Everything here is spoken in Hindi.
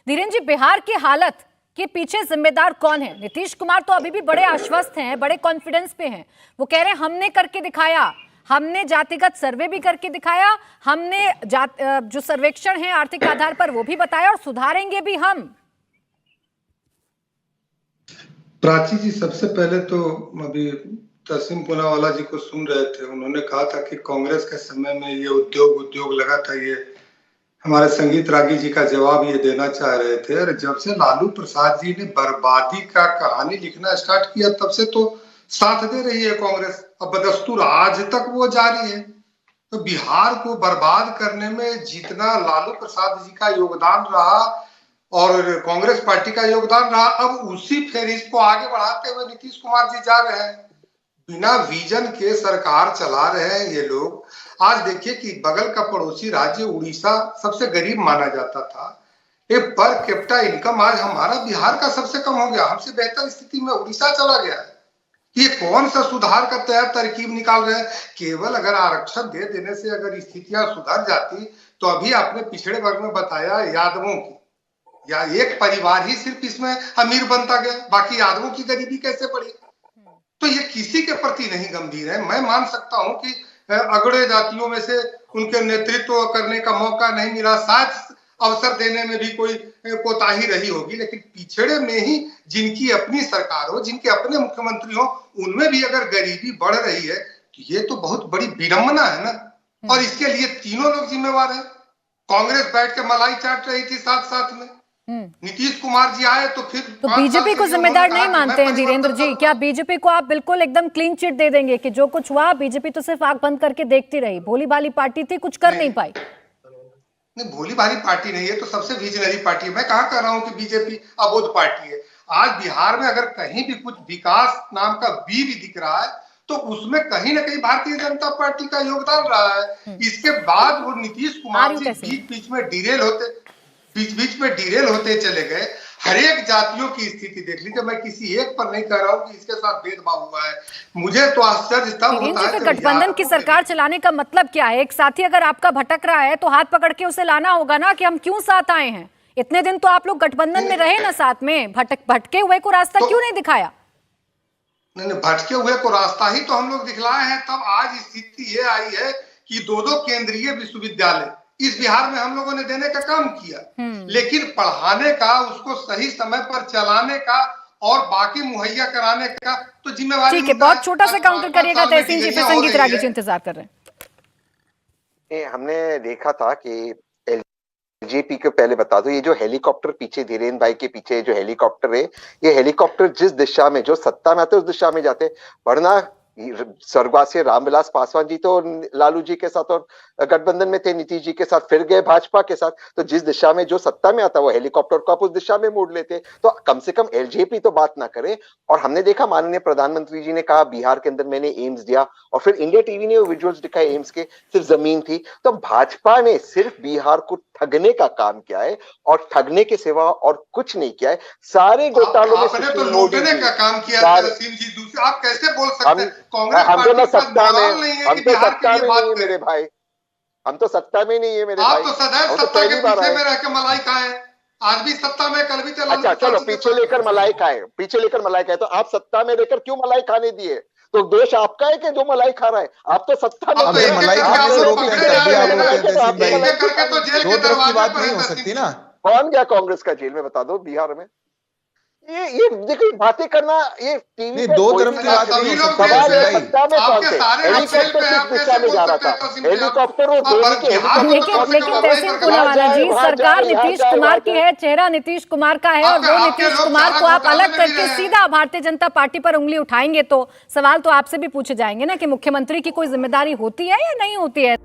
धीरेन्द्र जी, बिहार की हालत के पीछे जिम्मेदार कौन है? नीतीश कुमार तो अभी भी बड़े आश्वस्त हैं, बड़े कॉन्फिडेंस पे हैं। वो कह रहे हैं हमने करके दिखाया, हमने जातिगत सर्वे भी करके दिखाया, हमने जो सर्वेक्षण है आर्थिक आधार पर वो भी बताया और सुधारेंगे भी हम। प्राची जी, सबसे पहले तो अभी तहसीन पूनावाला जी को सुन रहे थे, उन्होंने कहा था कि कांग्रेस के समय में ये उद्योग लगा था। ये हमारे संगीत रागी जी का जवाब ये देना चाह रहे थे। और जब से लालू प्रसाद जी ने बर्बादी का कहानी लिखना स्टार्ट किया तब से तो साथ दे रही है कांग्रेस। अब बदस्तूर आज तक वो जारी है। तो बिहार को बर्बाद करने में जितना लालू प्रसाद जी का योगदान रहा और कांग्रेस पार्टी का योगदान रहा, अब उसी फेरिस्त को आगे बढ़ाते हुए नीतीश कुमार जी जा रहे हैं। बिना विजन के सरकार चला रहे हैं ये लोग। आज देखिए कि बगल का पड़ोसी राज्य उड़ीसा सबसे गरीब माना जाता था। ये पर कैपिटा इनकम आज हमारा बिहार का सबसे कम हो गया। हमसे बेहतर स्थिति में उड़ीसा चला गया है। ये कौन सा सुधार का तैयार तरकीब निकाल रहे हैं? केवल अगर आरक्षण दे देने से अगर स्थितियां सुधर जाती तो अभी आपने पिछड़े वर्ग में बताया यादवों की, या एक परिवार ही सिर्फ इसमें अमीर बनता गया, बाकी यादवों की गरीबी कैसे पड़ी? तो ये किसी के प्रति नहीं गंभीर है। मैं मान सकता हूं कि अगड़े जातियों में से उनके नेतृत्व करने का मौका नहीं मिला, शायद अवसर देने में भी कोई कोताही रही होगी, लेकिन पिछड़े में ही जिनकी अपनी सरकार हो, जिनके अपने मुख्यमंत्री हो, उनमें भी अगर गरीबी बढ़ रही है तो ये तो बहुत बड़ी विडंबना है ना। और इसके लिए तीनों लोग जिम्मेवार हैं। कांग्रेस बैठ के मलाई चाट रही थी साथ साथ में, नीतीश कुमार जी आए तो फिर तो बीजेपी को जिम्मेदार नहीं मानते हैं धीरेन्द्र जी? क्या बीजेपी को आप बिल्कुल एकदम क्लीन चिट दे देंगे कि जो कुछ हुआ बीजेपी तो सिर्फ आंख बंद करके देखती रही, भोली भाली पार्टी थी, कुछ कर नहीं पाई? नहीं, भोली भाली पार्टी नहीं है, तो सबसे विजनरी पार्टी है। मैं कहाँ कह रहा हूँ कि बीजेपी अबोध पार्टी है। आज बिहार में अगर कहीं भी कुछ विकास नाम का बी भी दिख रहा है तो उसमें कहीं ना कहीं भारतीय जनता पार्टी का योगदान रहा है। इसके बाद वो नीतीश कुमार जी बीच बीच में डिरेल होते चले गए। हर एक जातियों की स्थिति देख लीजिए। मैं किसी एक पर नहीं कह रहा हूँ कि इसके साथ भेदभाव हुआ है। मुझे तो आश्चर्य तब होता है। गठबंधन की सरकार चलाने का मतलब क्या है? एक साथी अगर आपका भटक रहा है तो हाथ पकड़ के उसे लाना होगा ना कि हम क्यों साथ आए हैं। इतने दिन तो आप लोग गठबंधन में रहे ना साथ में, भटके हुए को रास्ता क्यों नहीं दिखाया? नहीं, भटके हुए को रास्ता ही तो हम लोग दिखलाए हैं। तब आज स्थिति ये आई है कि दो केंद्रीय विश्वविद्यालय इस बिहार में हम लोगों ने देने का काम किया, लेकिन पढ़ाने का, उसको सही समय पर चलाने का और बाकी मुहैया कराने का तो जिम्मेवारी। ठीक है, बहुत छोटा सा काउंटर करिएगा तहसीन जी, फिर संगीत रागी जी इंतजार कर रहे हैं। हमने देखा था कि एलजेपी को पहले बता दो, ये जो हेलीकॉप्टर पीछे धीरेन्द्र भाई के पीछे जो हेलीकॉप्टर है, ये हेलीकॉप्टर जिस दिशा में जो सत्ता में आते उस दिशा में जाते, वरना स्वर्गवासी रामविलास पासवान जी तो लालू जी के साथ और गठबंधन में थे, नीतीश जी के साथ, फिर गए भाजपा के साथ। तो जिस दिशा में जो सत्ता में आता वो हेलीकॉप्टर को आप उस दिशा में मोड़ लेते। तो कम से कम एलजेपी तो बात ना करे। और हमने देखा माननीय प्रधानमंत्री जी ने कहा बिहार के अंदर मैंने एम्स दिया, और फिर इंडिया टीवी ने विजुअल्स दिखाए एम्स के, सिर्फ जमीन थी। तो भाजपा ने सिर्फ बिहार को ठगने का काम किया है और ठगने के सिवा और कुछ नहीं किया है। सारे घोटालों में आपने तो लूटने का काम किया। आप कैसे बोल सकते हैं? हम तो ना सत्ता में, हम तो सत्ता में नहीं है मेरे भाई, हम तो सत्ता में नहीं है मेरे भाई। आप तो सदैव सत्ता के पीछे में रह के मलाई खाए। आज भी सत्ता में, कल भी चला। अच्छा चलो, पीछे लेकर मलाई खाए, पीछे लेकर मलाई खाए, तो आप सत्ता में रहकर क्यों मलाई खाने दिए? तो दोष आपका है कि जो मलाई खा रहा है? आप तो सत्ता में मलाई खाने से रोकते हैं, करके तो जेल के दरवाजे पर नहीं हो सकती ना। कौन गया कांग्रेस का जेल में, बता दो बिहार में? ये देखिए बातें करना, ये टीवी दो तरफ की बात नहीं हो सकती। सत्ता में कौन थे? हेलीकॉप्टर किस दिशा में जा रहा था? हेलीकॉप्टर वो दोनों के लेकिन तहसीन पूनावाला जी, सरकार नीतीश कुमार की है, चेहरा नीतीश कुमार का है, और वो नीतीश कुमार को आप अलग करके सीधा भारतीय जनता पार्टी पर उंगली उठाएंगे तो सवाल तो आपसे भी पूछे जाएंगे ना कि मुख्यमंत्री की कोई जिम्मेदारी होती है या नहीं होती है।